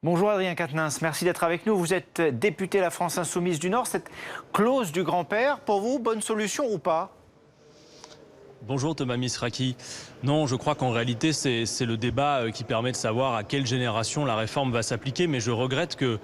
Bonjour Adrien Quatennens, merci d'être avec nous. Vous êtes député La France Insoumise du Nord. Cette clause du grand-père, pour vous, bonne solution ou pas? Bonjour Thomas Misraki. Non, je crois qu'en réalité, c'est le débat qui permet de savoir à quelle génération la réforme va s'appliquer. Mais je regrette que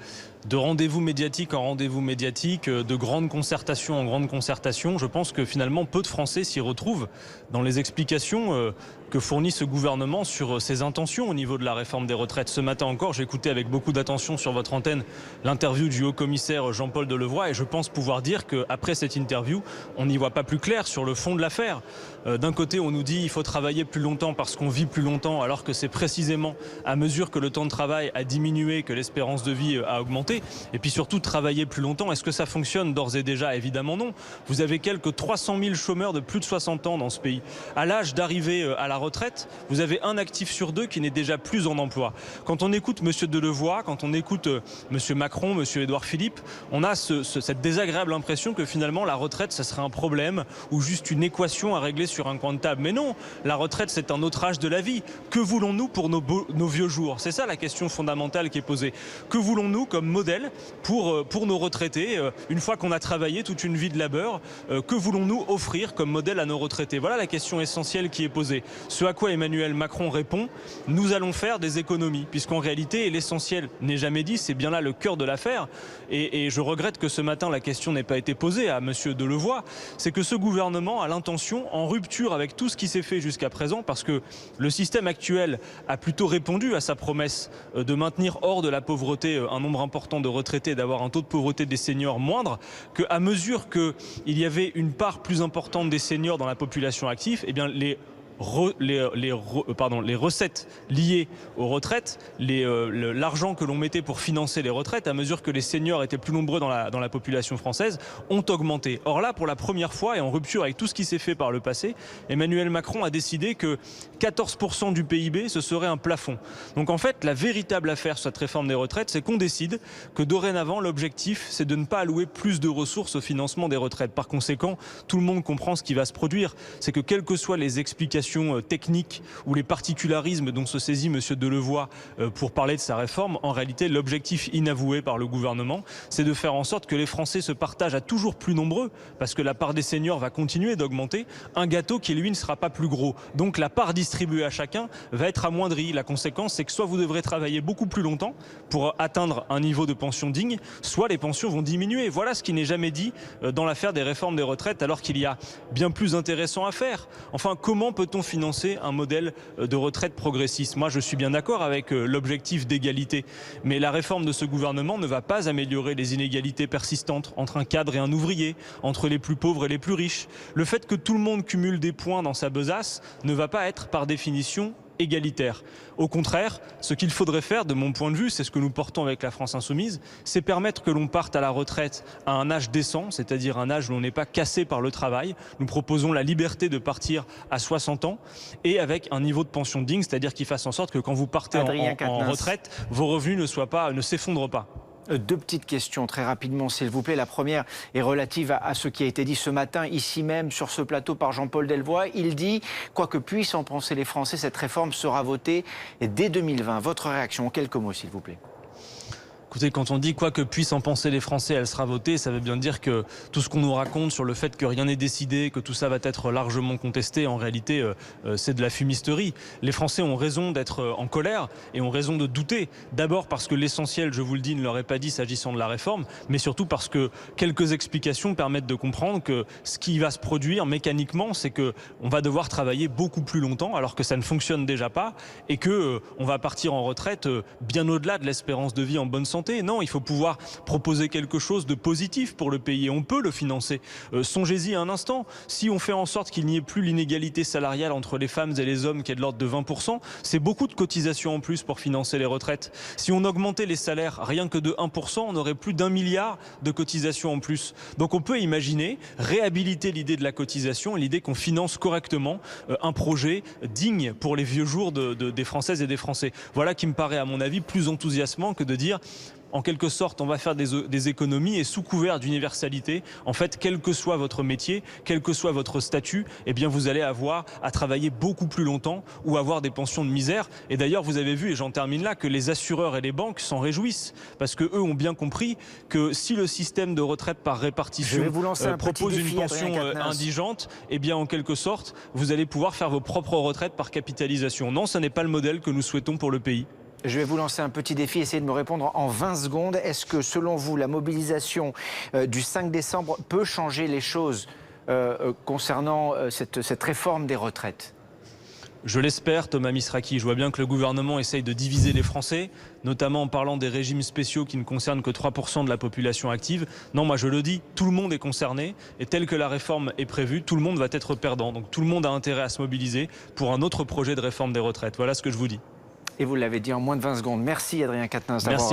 de rendez-vous médiatique en rendez-vous médiatique, de grande concertation en grande concertation, je pense que finalement peu de Français s'y retrouvent dans les explications que fournit ce gouvernement sur ses intentions au niveau de la réforme des retraites. Ce matin encore, j'ai écouté avec beaucoup d'attention sur votre antenne l'interview du haut-commissaire Jean-Paul Delevoye et je pense pouvoir dire qu'après cette interview, on n'y voit pas plus clair sur le fond de l'affaire. D'un côté, on nous dit qu'il faut travailler plus longtemps parce qu'on vit plus longtemps, alors que c'est précisément à mesure que le temps de travail a diminué que l'espérance de vie a augmenté. Et puis surtout, travailler plus longtemps, est-ce que ça fonctionne d'ores et déjà? Évidemment non. Vous avez quelques 300 000 chômeurs de plus de 60 ans dans ce pays. À l'âge d'arriver à la retraite, vous avez un actif sur deux qui n'est déjà plus en emploi. Quand on écoute M. Delevoye, quand on écoute M. Macron, M. Édouard Philippe, on a cette désagréable impression que finalement la retraite, ça serait un problème ou juste une équation à régler sur un coin de table. Mais non, la retraite, c'est un autre âge de la vie. Que voulons-nous pour nos vieux jours? C'est ça la question fondamentale qui est posée. Que voulons-nous comme modèle pour nos retraités, une fois qu'on a travaillé toute une vie de labeur, que voulons-nous offrir comme modèle à nos retraités? Voilà la question essentielle qui est posée. Ce à quoi Emmanuel Macron répond, nous allons faire des économies, puisqu'en réalité, l'essentiel n'est jamais dit, c'est bien là le cœur de l'affaire. Et je regrette que ce matin, la question n'ait pas été posée à M. Delevoye, c'est que ce gouvernement a l'intention, en rupture avec tout ce qui s'est fait jusqu'à présent, parce que le système actuel a plutôt répondu à sa promesse de maintenir hors de la pauvreté un nombre important de retraités, d'avoir un taux de pauvreté des seniors moindre, qu'à mesure qu'il y avait une part plus importante des seniors dans la population active, eh bien les recettes liées aux retraites, l'argent que l'on mettait pour financer les retraites, à mesure que les seniors étaient plus nombreux dans la population française, ont augmenté. Or là, pour la première fois, et en rupture avec tout ce qui s'est fait par le passé, Emmanuel Macron a décidé que 14% du PIB, ce serait un plafond. Donc en fait, la véritable affaire sur cette réforme des retraites, c'est qu'on décide que dorénavant, l'objectif, c'est de ne pas allouer plus de ressources au financement des retraites. Par conséquent, tout le monde comprend ce qui va se produire. C'est que quelles que soient les explications techniques ou les particularismes dont se saisit M. Delevoye pour parler de sa réforme, en réalité, l'objectif inavoué par le gouvernement, c'est de faire en sorte que les Français se partagent à toujours plus nombreux, parce que la part des seniors va continuer d'augmenter, un gâteau qui, lui, ne sera pas plus gros. Donc la part distribuée à chacun va être amoindrie. La conséquence, c'est que soit vous devrez travailler beaucoup plus longtemps pour atteindre un niveau de pension digne, soit les pensions vont diminuer. Voilà ce qui n'est jamais dit dans l'affaire des réformes des retraites, alors qu'il y a bien plus intéressant à faire. Enfin, comment peut-on financer un modèle de retraite progressiste? Moi, je suis bien d'accord avec l'objectif d'égalité, mais la réforme de ce gouvernement ne va pas améliorer les inégalités persistantes entre un cadre et un ouvrier, entre les plus pauvres et les plus riches. Le fait que tout le monde cumule des points dans sa besace ne va pas être par définition égalitaire. Au contraire, ce qu'il faudrait faire, de mon point de vue, c'est ce que nous portons avec la France Insoumise, c'est permettre que l'on parte à la retraite à un âge décent, c'est-à-dire un âge où l'on n'est pas cassé par le travail. Nous proposons la liberté de partir à 60 ans et avec un niveau de pension digne, c'est-à-dire qu'il fasse en sorte que quand vous partez en retraite, vos revenus ne s'effondrent pas. Deux petites questions très rapidement, s'il vous plaît. La première est relative à ce qui a été dit ce matin, ici même, sur ce plateau, par Jean-Paul Delevoye. Il dit, quoi que puissent en penser les Français, cette réforme sera votée dès 2020. Votre réaction, en quelques mots, s'il vous plaît. Écoutez, quand on dit quoi que puissent en penser les Français, elle sera votée, ça veut bien dire que tout ce qu'on nous raconte sur le fait que rien n'est décidé, que tout ça va être largement contesté, en réalité, c'est de la fumisterie. Les Français ont raison d'être en colère et ont raison de douter. D'abord parce que l'essentiel, je vous le dis, ne leur est pas dit s'agissant de la réforme, mais surtout parce que quelques explications permettent de comprendre que ce qui va se produire mécaniquement, c'est qu'on va devoir travailler beaucoup plus longtemps, alors que ça ne fonctionne déjà pas, et qu'on va partir en retraite bien au-delà de l'espérance de vie en bonne santé. Non, il faut pouvoir proposer quelque chose de positif pour le pays et on peut le financer. Songez-y un instant, si on fait en sorte qu'il n'y ait plus l'inégalité salariale entre les femmes et les hommes qui est de l'ordre de 20%, c'est beaucoup de cotisations en plus pour financer les retraites. Si on augmentait les salaires rien que de 1%, on aurait plus d'1 milliard de cotisations en plus. Donc on peut imaginer réhabiliter l'idée de la cotisation et l'idée qu'on finance correctement un projet digne pour les vieux jours des Françaises et des Français. Voilà qui me paraît à mon avis plus enthousiasmant que de dire En quelque sorte, on va faire des économies et sous couvert d'universalité, en fait, quel que soit votre métier, quel que soit votre statut, eh bien, vous allez avoir à travailler beaucoup plus longtemps ou avoir des pensions de misère. Et d'ailleurs, vous avez vu, et j'en termine là, que les assureurs et les banques s'en réjouissent parce que eux ont bien compris que si le système de retraite par répartition propose une pension indigente, eh bien, en quelque sorte, vous allez pouvoir faire vos propres retraites par capitalisation. Non, ce n'est pas le modèle que nous souhaitons pour le pays. Je vais vous lancer un petit défi, essayez de me répondre en 20 secondes. Est-ce que, selon vous, la mobilisation du 5 décembre peut changer les choses concernant cette réforme des retraites ? Je l'espère, Thomas Misraki. Je vois bien que le gouvernement essaye de diviser les Français, notamment en parlant des régimes spéciaux qui ne concernent que 3% de la population active. Non, moi je le dis, tout le monde est concerné et tel que la réforme est prévue, tout le monde va être perdant. Donc tout le monde a intérêt à se mobiliser pour un autre projet de réforme des retraites. Voilà ce que je vous dis. Et vous l'avez dit en moins de 20 secondes. Merci Adrien Quatennens d'avoir